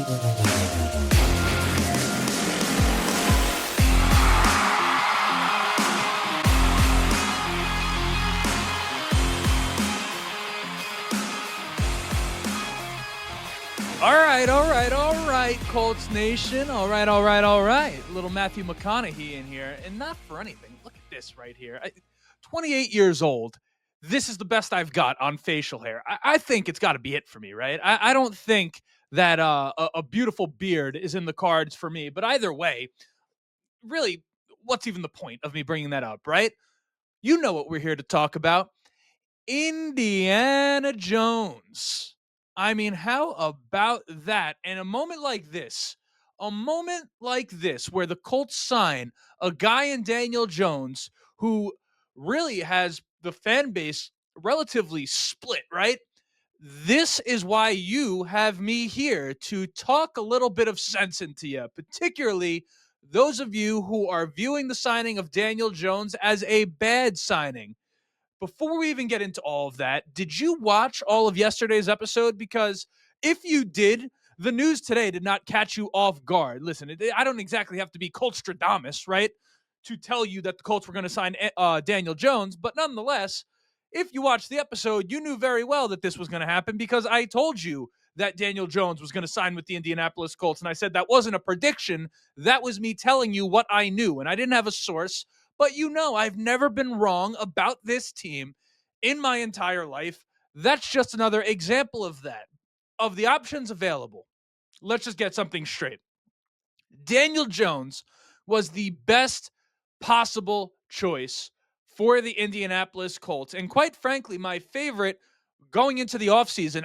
All right, Colts Nation. All right. Little Matthew McConaughey in here, and not for anything. Look at this right here. 28 years old. This is the best I've got on facial hair. I think it's got to be it for me, right? I don't think that a beautiful beard is in the cards for me. But either way, really, what's even the point of me bringing that up, right? You know what we're here to talk about. Indiana Jones. I mean, how about that? And a moment like this, where the Colts sign a guy in Daniel Jones who really has the fan base relatively split, right? This is why you have me here to talk a little bit of sense into you, particularly those of you who are viewing the signing of Daniel Jones as a bad signing. Before we even get into all of that, did you watch all of yesterday's episode? Because if you did, the news today did not catch you off guard. Listen, I don't exactly have to be Coltstradamus, right, to tell you that the Colts were going to sign Daniel Jones. But nonetheless, if you watched the episode, you knew very well that this was going to happen because I told you that Daniel Jones was going to sign with the Indianapolis Colts. And I said that wasn't a prediction. That was me telling you what I knew. And I didn't have a source. But you know, I've never been wrong about this team in my entire life. That's just another example of that. Of the options available, let's just get something straight. Daniel Jones was the best possible choice for the Indianapolis Colts. And quite frankly, my favorite going into the offseason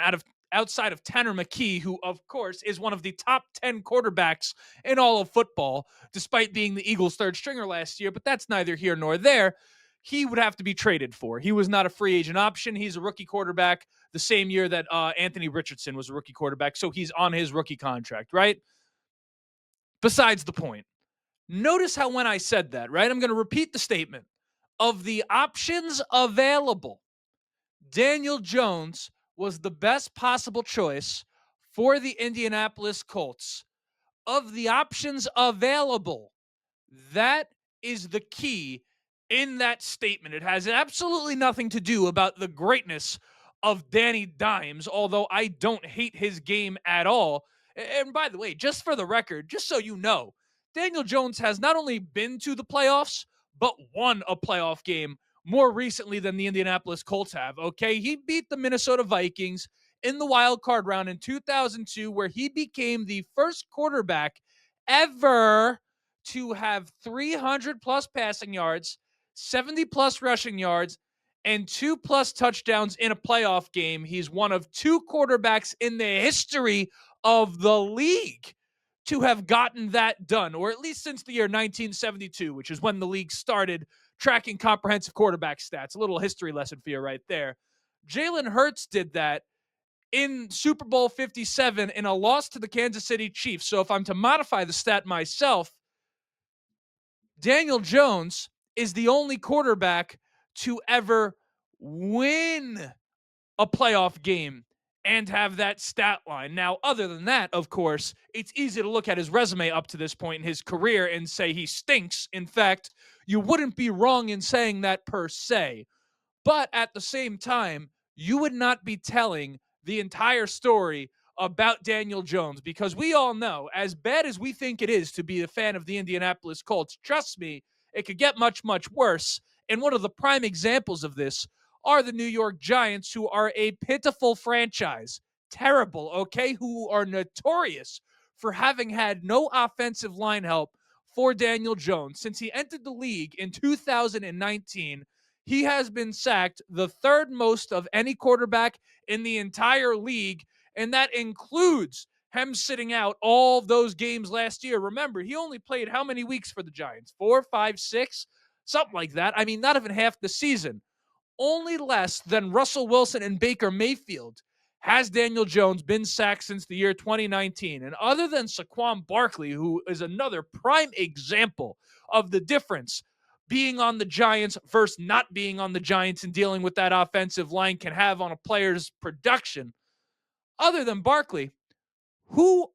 outside of Tanner McKee, who, of course, is one of the top 10 quarterbacks in all of football, despite being the Eagles' third stringer last year. But that's neither here nor there. He would have to be traded for. He was not a free agent option. He's a rookie quarterback the same year that Anthony Richardson was a rookie quarterback. So he's on his rookie contract, right? Besides the point. Notice how when I said that, right? I'm going to repeat the statement. Of the options available, Daniel Jones was the best possible choice for the Indianapolis Colts. Of the options available, that is the key in that statement. It has absolutely nothing to do about the greatness of Danny Dimes, although I don't hate his game at all. And by the way, just for the record, just so you know, Daniel Jones has not only been to the playoffs, but won a playoff game more recently than the Indianapolis Colts have. Okay, he beat the Minnesota Vikings in the wild card round in 2002, where he became the first quarterback ever to have 300 plus passing yards, 70 plus rushing yards, and 2+ touchdowns in a playoff game. He's one of two quarterbacks in the history of the league to have gotten that done, or at least since the year 1972, which is when the league started tracking comprehensive quarterback stats. A little history lesson for you right there. Jalen Hurts did that in Super Bowl 57 in a loss to the Kansas City Chiefs. So if I'm to modify the stat myself, Daniel Jones is the only quarterback to ever win a playoff game and have that stat line. Now, other than that, of course, it's easy to look at his resume up to this point in his career and say he stinks. In fact, you wouldn't be wrong in saying that per se. But at the same time, you would not be telling the entire story about Daniel Jones, because we all know, as bad as we think it is to be a fan of the Indianapolis Colts, trust me, it could get much, much worse. And one of the prime examples of this are the New York Giants, who are a pitiful franchise. Terrible, okay? Who are notorious for having had no offensive line help for Daniel Jones. Since he entered the league in 2019, he has been sacked the third most of any quarterback in the entire league, and that includes him sitting out all those games last year. Remember, he only played how many weeks for the Giants? 4, 5, 6? Something like that. I mean, not even half the season. Only less than Russell Wilson and Baker Mayfield has Daniel Jones been sacked since the year 2019. And other than Saquon Barkley, who is another prime example of the difference being on the Giants versus not being on the Giants and dealing with that offensive line can have on a player's production, other than Barkley, who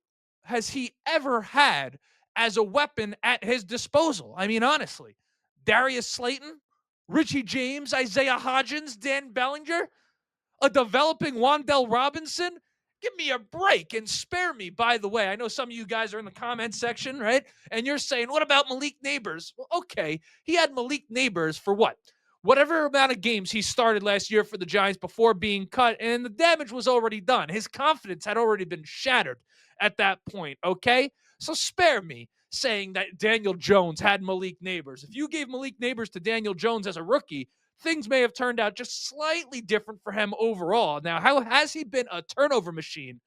has he ever had as a weapon at his disposal? I mean, honestly, Darius Slayton, Richie James, Isaiah Hodgins, Dan Bellinger, a developing Wandell Robinson. Give me a break and spare me, by the way. I know some of you guys are in the comment section, right? And you're saying, what about Malik Neighbors? Well, okay. He had Malik Neighbors for what? Whatever amount of games he started last year for the Giants before being cut, and the damage was already done. His confidence had already been shattered at that point, okay? So spare me saying that Daniel Jones had Malik Neighbors. If you gave Malik Neighbors to Daniel Jones as a rookie, things may have turned out just slightly different for him overall. Now, how has he been a turnover machine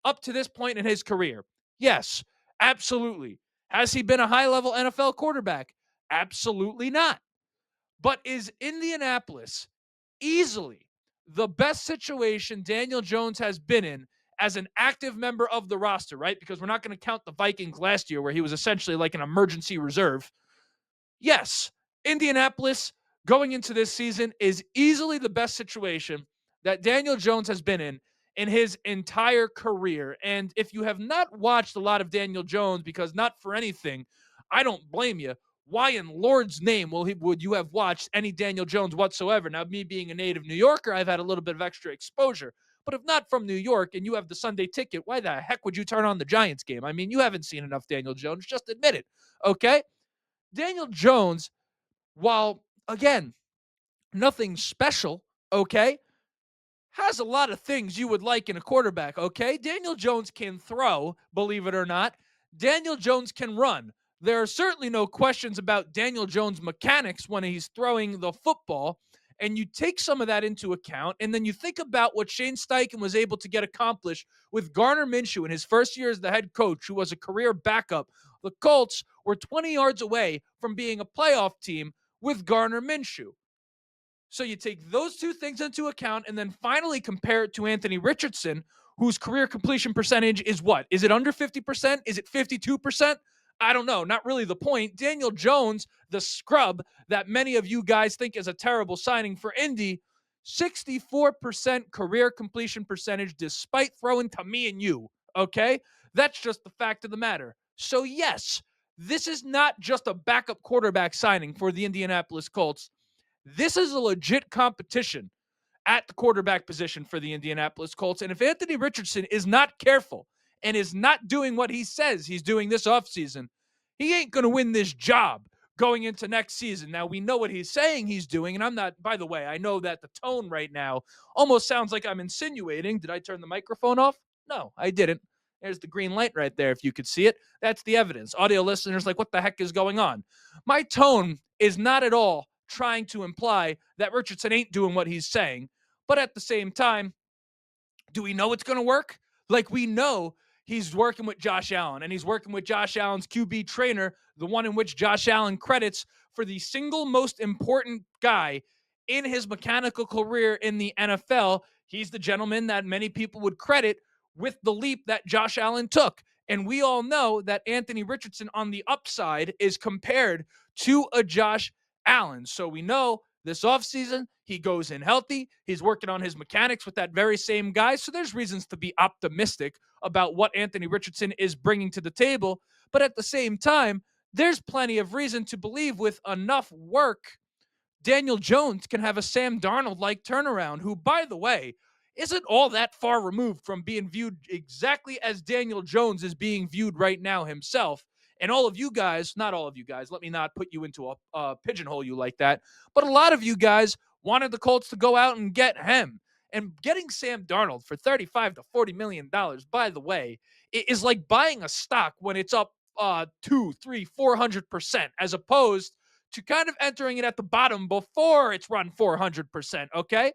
up to this point in his career? Yes, absolutely. Has he been a high level NFL quarterback? Absolutely not. But is Indianapolis easily the best situation Daniel Jones has been in as an active member of the roster, right? Because we're not going to count the Vikings last year where he was essentially like an emergency reserve. Yes, Indianapolis going into this season is easily the best situation that Daniel Jones has been in his entire career. And if you have not watched a lot of Daniel Jones, because not for anything, I don't blame you. Why in Lord's name would you have watched any Daniel Jones whatsoever? Now, me being a native New Yorker, I've had a little bit of extra exposure. But if not from New York and you have the Sunday ticket, why the heck would you turn on the Giants game? I mean, you haven't seen enough Daniel Jones. Just admit it. Okay? Daniel Jones, while again, nothing special, okay, has a lot of things you would like in a quarterback, okay? Daniel Jones can throw, believe it or not. Daniel Jones can run. There are certainly no questions about Daniel Jones' mechanics when he's throwing the football. And you take some of that into account, and then you think about what Shane Steichen was able to get accomplished with Garner Minshew in his first year as the head coach, who was a career backup. The Colts were 20 yards away from being a playoff team with Garner Minshew. So you take those two things into account and then finally compare it to Anthony Richardson, whose career completion percentage is what? Is it under 50%? Is it 52%? I don't know. Not really the point. Daniel Jones, the scrub that many of you guys think is a terrible signing for Indy, 64% career completion percentage despite throwing to me and you. Okay? That's just the fact of the matter. So, yes, this is not just a backup quarterback signing for the Indianapolis Colts. This is a legit competition at the quarterback position for the Indianapolis Colts. And if Anthony Richardson is not careful and is not doing what he says he's doing this offseason, he ain't going to win this job going into next season. Now, we know what he's saying he's doing. And I'm not, by the way, I know that the tone right now almost sounds like I'm insinuating. Did I turn the microphone off? No, I didn't. There's the green light right there. If you could see it, that's the evidence. Audio listeners, like, what the heck is going on? My tone is not at all trying to imply that Richardson ain't doing what he's saying. But at the same time, do we know it's going to work? Like, we know he's working with Josh Allen, and he's working with Josh Allen's QB trainer, the one in which Josh Allen credits for the single most important guy in his mechanical career in the NFL. He's the gentleman that many people would credit with the leap that Josh Allen took. And we all know that Anthony Richardson on the upside is compared to a Josh Allen. So we know this offseason, he goes in healthy. He's working on his mechanics with that very same guy. So there's reasons to be optimistic about what Anthony Richardson is bringing to the table. But at the same time, there's plenty of reason to believe with enough work, Daniel Jones can have a Sam Darnold-like turnaround, who, by the way, isn't all that far removed from being viewed exactly as Daniel Jones is being viewed right now himself. And all of you guys, not all of you guys, let me not put you into a pigeonhole you like that, but a lot of you guys wanted the Colts to go out and get him. And getting Sam Darnold for $35 to $40 million, by the way, is like buying a stock when it's up 2, 3, 400%, as opposed to kind of entering it at the bottom before it's run 400%. Okay.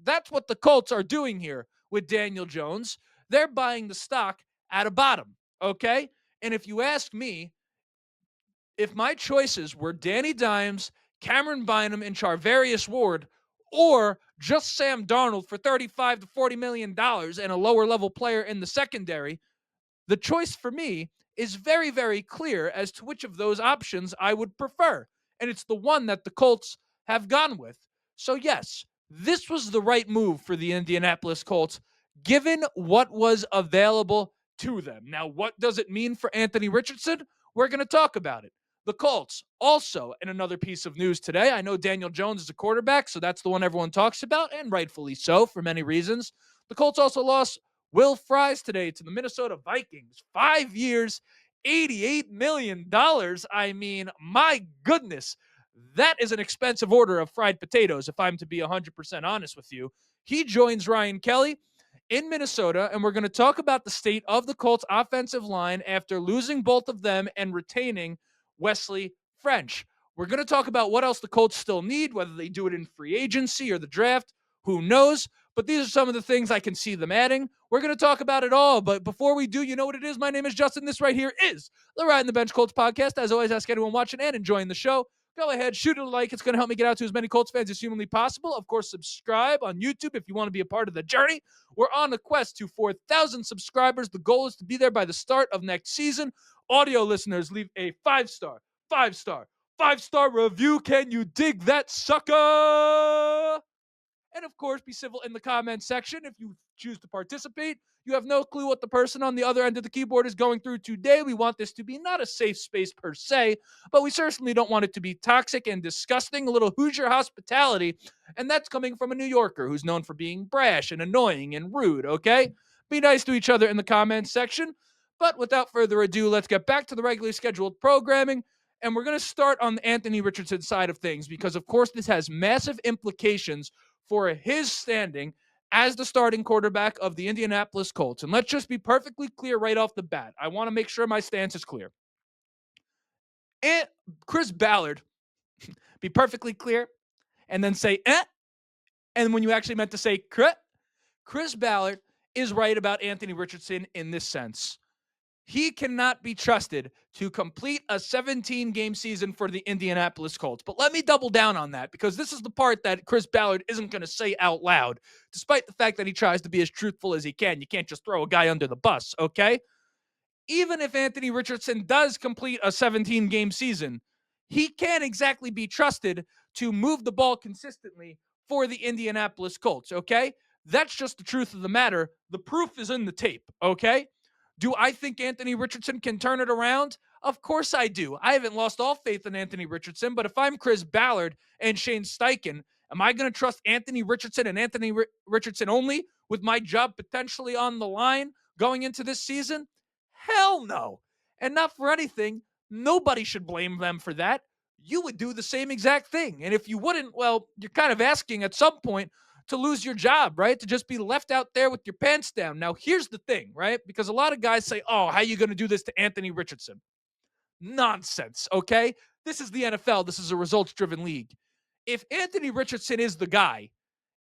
That's what the Colts are doing here with Daniel Jones. They're buying the stock at a bottom. Okay. And if you ask me, if my choices were Danny Dimes, Cameron Bynum, and Charvarius Ward, or just Sam Darnold for $35 to $40 million and a lower level player in the secondary, the choice for me is very, very clear as to which of those options I would prefer. And it's the one that the Colts have gone with. So, yes, this was the right move for the Indianapolis Colts, given what was available to them. Now, what does it mean for Anthony Richardson? We're going to talk about it. The Colts, also in another piece of news today. I know Daniel Jones is a quarterback, so that's the one everyone talks about, and rightfully so for many reasons. The Colts also lost Will Fries today to the Minnesota Vikings. 5 years, $88 million. I mean, my goodness, that is an expensive order of fried potatoes, if I'm to be 100% honest with you. He joins Ryan Kelly in Minnesota, and we're going to talk about the state of the Colts offensive line after losing both of them and retaining Wesley French. We're going to talk about what else the Colts still need, whether they do it in free agency or the draft, who knows? But these are some of the things I can see them adding. We're going to talk about it all. But before we do, you know what it is? My name is Justin. This right here is the Ride in the Bench Colts podcast. As always, ask anyone watching and enjoying the show, go ahead, shoot it a like. It's going to help me get out to as many Colts fans as humanly possible. Of course, subscribe on YouTube if you want to be a part of the journey. We're on a quest to 4,000 subscribers. The goal is to be there by the start of next season. Audio listeners, leave a five-star review. Can you dig that, sucker? And of course, be civil in the comments section if you choose to participate. You have no clue what the person on the other end of the keyboard is going through today. We want this to be not a safe space per se, but we certainly don't want it to be toxic and disgusting. A little Hoosier hospitality, and that's coming from a New Yorker who's known for being brash and annoying and rude, okay? Be nice to each other in the comments section. But without further ado, let's get back to the regularly scheduled programming. And we're going to start on the Anthony Richardson side of things because, of course, this has massive implications for his standing as the starting quarterback of the Indianapolis Colts. And let's just be perfectly clear right off the bat. I want to make sure my stance is clear. And Chris Ballard, be perfectly clear, and then say, and when you actually meant to say, Chris Ballard is right about Anthony Richardson in this sense. He cannot be trusted to complete a 17-game season for the Indianapolis Colts. But let me double down on that because this is the part that Chris Ballard isn't going to say out loud, despite the fact that he tries to be as truthful as he can. You can't just throw a guy under the bus, okay? Even if Anthony Richardson does complete a 17-game season, he can't exactly be trusted to move the ball consistently for the Indianapolis Colts, okay? That's just the truth of the matter. The proof is in the tape, okay? Do I think Anthony Richardson can turn it around? Of course I do. I haven't lost all faith in Anthony Richardson, but if I'm Chris Ballard and Shane Steichen, am I going to trust Anthony Richardson and Anthony Richardson only with my job potentially on the line going into this season? Hell no. And not for anything, nobody should blame them for that. You would do the same exact thing. And if you wouldn't, well, you're kind of asking at some point to lose your job, right? To just be left out there with your pants down. Now, here's the thing, right? Because a lot of guys say, oh, how are you going to do this to Anthony Richardson? Nonsense, okay? This is the NFL. This is a results-driven league. If Anthony Richardson is the guy,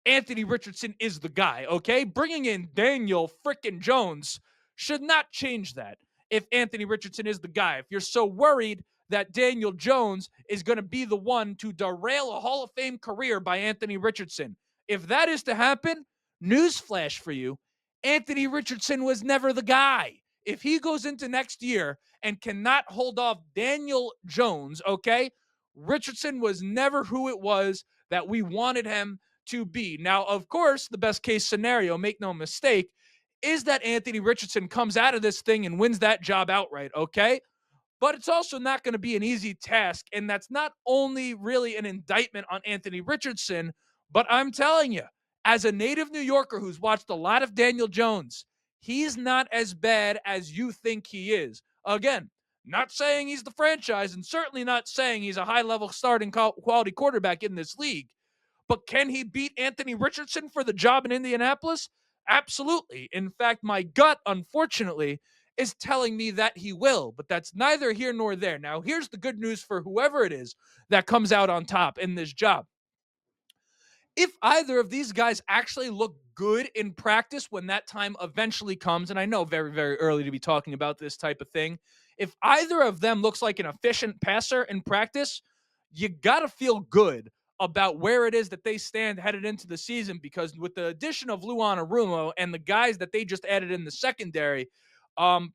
Anthony Richardson is the guy, okay? Bringing in Daniel frickin' Jones should not change that. If Anthony Richardson is the guy, if you're so worried that Daniel Jones is going to be the one to derail a Hall of Fame career by Anthony Richardson, if that is to happen, newsflash for you, Anthony Richardson was never the guy. If he goes into next year and cannot hold off Daniel Jones, okay, Richardson was never who it was that we wanted him to be. Now, of course, the best case scenario, make no mistake, is that Anthony Richardson comes out of this thing and wins that job outright, okay? But it's also not going to be an easy task. And that's not only really an indictment on Anthony Richardson, but I'm telling you, as a native New Yorker who's watched a lot of Daniel Jones, he's not as bad as you think he is. Again, not saying he's the franchise and certainly not saying he's a high-level starting quality quarterback in this league. But can he beat Anthony Richardson for the job in Indianapolis? Absolutely. In fact, my gut, unfortunately, is telling me that he will, but that's neither here nor there. Now, here's the good news for whoever it is that comes out on top in this job. If either of these guys actually look good in practice when that time eventually comes, and I know very, very early to be talking about this type of thing, if either of them looks like an efficient passer in practice, you got to feel good about where it is that they stand headed into the season, because with the addition of Luan Arumo and the guys that they just added in the secondary,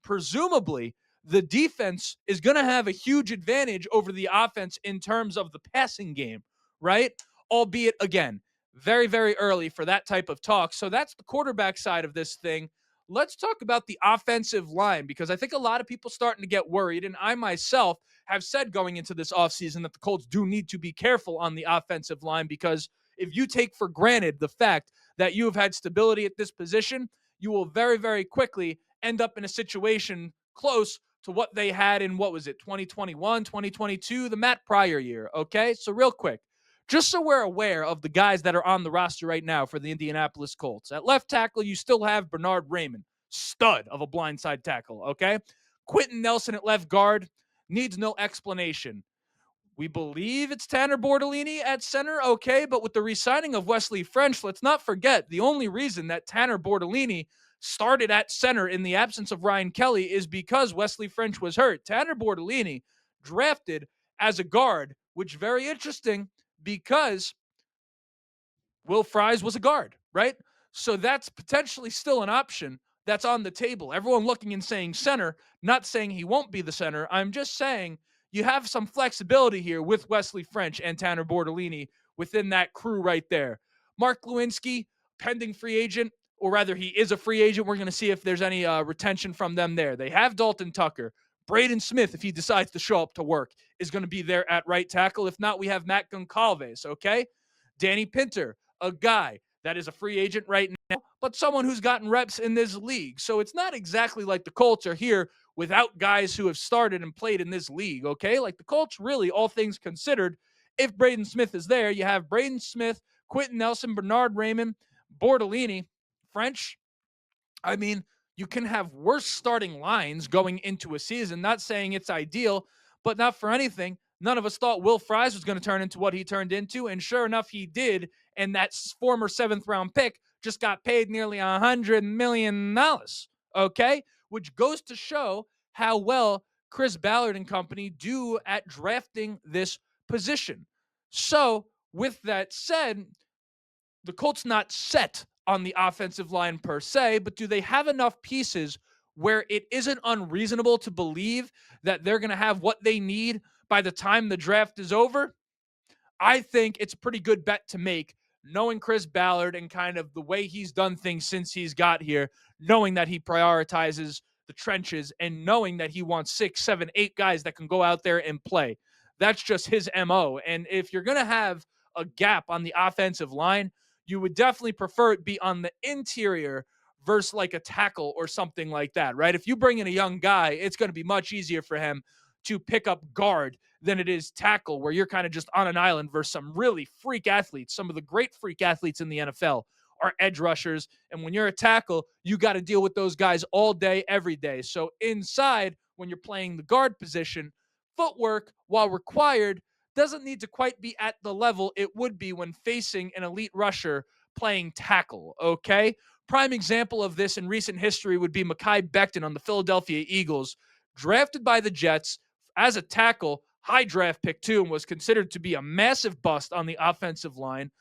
presumably the defense is going to have a huge advantage over the offense in terms of the passing game, right? Albeit, again, very, very early for that type of talk. So that's the quarterback side of this thing. let's talk about the offensive line because I think a lot of people starting to get worried. And I myself have said going into this offseason that the Colts do need to be careful on the offensive line because if you take for granted the fact that you have had stability at this position, you will very, very quickly end up in a situation close to what they had in, what was it, 2021, 2022, the Matt Pryor year. Okay. So, real quick, just so we're aware of the guys that are on the roster right now for the Indianapolis Colts. At left tackle, you still have Bernard Raymond, stud of a blindside tackle, okay? Quentin Nelson at left guard needs no explanation. We believe it's Tanner Bortolini at center, okay, but with the re-signing of Wesley French, let's not forget the only reason that Tanner Bortolini started at center in the absence of Ryan Kelly is because Wesley French was hurt. Tanner Bortolini drafted as a guard, which very interesting because Will Fries was a guard, right? So that's potentially still an option that's on the table. Everyone looking and saying center, not saying he won't be the center. I'm just saying you have some flexibility here with Wesley French and Tanner Bortolini within that crew right there. Mark Lewinsky, pending free agent, or rather, he is a free agent. We're going to see if there's any retention from them there. They have Dalton Tucker. Braden Smith, if he decides to show up to work, is going to be there at right tackle. If not, we have Matt Goncalves, okay? Danny Pinter, a guy that is a free agent right now, but someone who's gotten reps in this league. So it's not exactly like the Colts are here without guys who have started and played in this league, okay? Like the Colts, really, all things considered, if Braden Smith is there, you have Braden Smith, Quentin Nelson, Bernard Raymond, Bortolini, French. I mean, you can have worse starting lines going into a season. Not saying it's ideal, but not for anything. None of us thought Will Fries was going to turn into what he turned into, and sure enough, he did. And that former seventh round pick just got paid nearly $100 million. Okay, which goes to show how well Chris Ballard and company do at drafting this position. So, with that said, the Colts not set on the offensive line per se, but do they have enough pieces where it isn't unreasonable to believe that they're going to have what they need by the time the draft is over? I think it's a pretty good bet to make, knowing Chris Ballard and kind of the way he's done things since he's got here, knowing that he prioritizes the trenches and knowing that he wants 6, 7, 8 guys that can go out there and play. That's just his MO. And if you're going to have a gap on the offensive line, you would definitely prefer it be on the interior versus like a tackle or something like that, right? If you bring in a young guy, it's going to be much easier for him to pick up guard than it is tackle, where you're kind of just on an island versus some really freak athletes. Some of the great freak athletes in the NFL are edge rushers. And when you're a tackle, you got to deal with those guys all day, every day. So inside, when you're playing the guard position, footwork, while required, doesn't need to quite be at the level it would be when facing an elite rusher playing tackle, okay? Prime example of this in recent history would be Mekhi Becton on the Philadelphia Eagles, drafted by the Jets as a tackle, high draft pick too, and was considered to be a massive bust on the offensive line.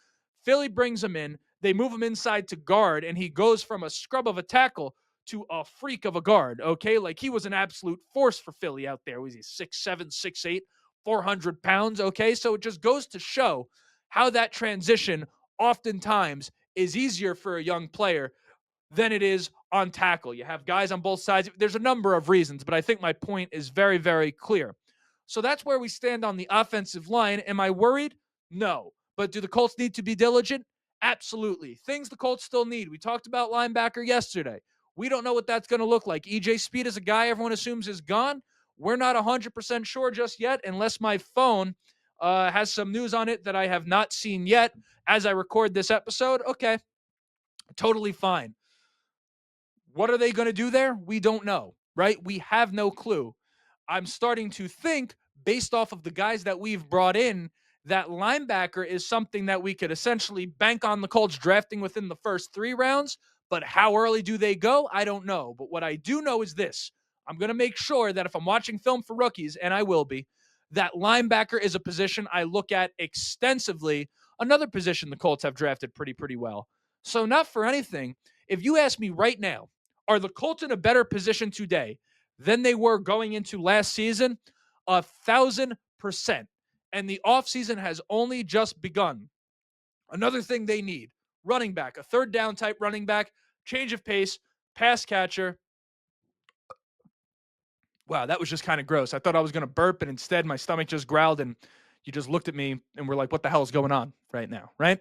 Philly brings him in. They move him inside to guard, and he goes from a scrub of a tackle to a freak of a guard. Okay, like he was an absolute force for Philly out there. Was he 6'7", 6'8", 400 pounds? Okay, so it just goes to show how that transition oftentimes is easier for a young player than it is on tackle. You have guys on both sides. There's a number of reasons, but I think my point is very, very clear. So that's where we stand on the offensive line. Am I worried? No. But do the Colts need to be diligent? Absolutely. Things the Colts still need. We talked about linebacker yesterday. We don't know what that's going to look like. EJ Speed is a guy everyone assumes is gone. We're not 100% sure just yet, unless my phone has some news on it that I have not seen yet as I record this episode. Okay, totally fine. What are they going to do there? We don't know, right? We have no clue. I'm starting to think, based off of the guys that we've brought in, that linebacker is something that we could essentially bank on the Colts drafting within the first 3 rounds. But how early do they go? I don't know. But what I do know is this. I'm going to make sure that if I'm watching film for rookies, and I will be, that linebacker is a position I look at extensively. Another position the Colts have drafted pretty well. So not for anything. If you ask me right now, are the Colts in a better position today than they were going into last season? 1,000%. And the offseason has only just begun. Another thing they need, running back, a third down type running back, change of pace, pass catcher. Wow, that was just kind of gross. I thought I was going to burp, and instead my stomach just growled, and you just looked at me and were like, what the hell is going on right now, right?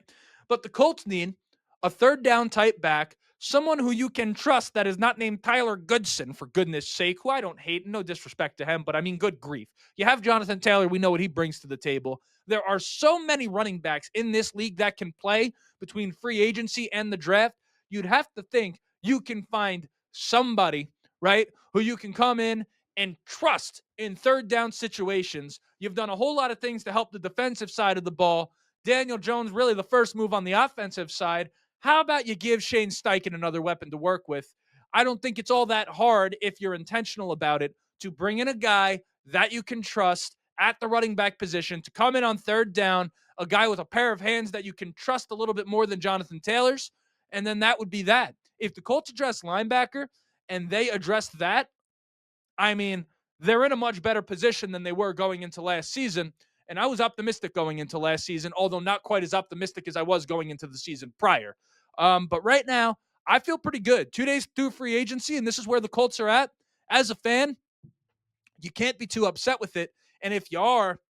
But the Colts need a third down type back, someone who you can trust that is not named Tyler Goodson, for goodness sake, who I don't hate, no disrespect to him, but I mean, good grief. You have Jonathan Taylor, we know what he brings to the table. There are so many running backs in this league that can play between free agency and the draft. You'd have to think you can find somebody, right, who you can come in and trust in third down situations. You've done a whole lot of things to help the defensive side of the ball. Daniel Jones, really the first move on the offensive side. How about you give Shane Steichen another weapon to work with? I don't think it's all that hard, if you're intentional about it, to bring in a guy that you can trust at the running back position to come in on third down, a guy with a pair of hands that you can trust a little bit more than Jonathan Taylor's, and then that would be that. If the Colts address linebacker and they address that, I mean, they're in a much better position than they were going into last season. And I was optimistic going into last season, although not quite as optimistic as I was going into the season prior. But right now, I feel pretty good. 2 days through free agency, and this is where the Colts are at. As a fan, you can't be too upset with it. And if you are,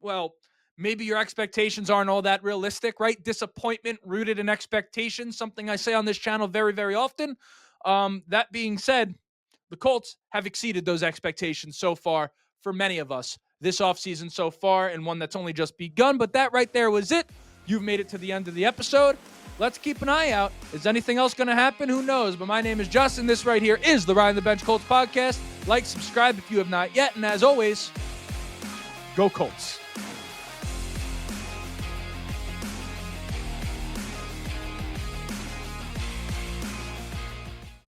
well, maybe your expectations aren't all that realistic, right? Disappointment rooted in expectations, something I say on this channel very, very often. That being said, the Colts have exceeded those expectations so far for many of us this offseason so far, and one that's only just begun. But that right there was it. You've made it to the end of the episode. Let's keep an eye out. Is anything else going to happen? Who knows? But my name is Justin. This right here is the Ride on the Bench Colts podcast. Like, subscribe if you have not yet. And as always, go Colts.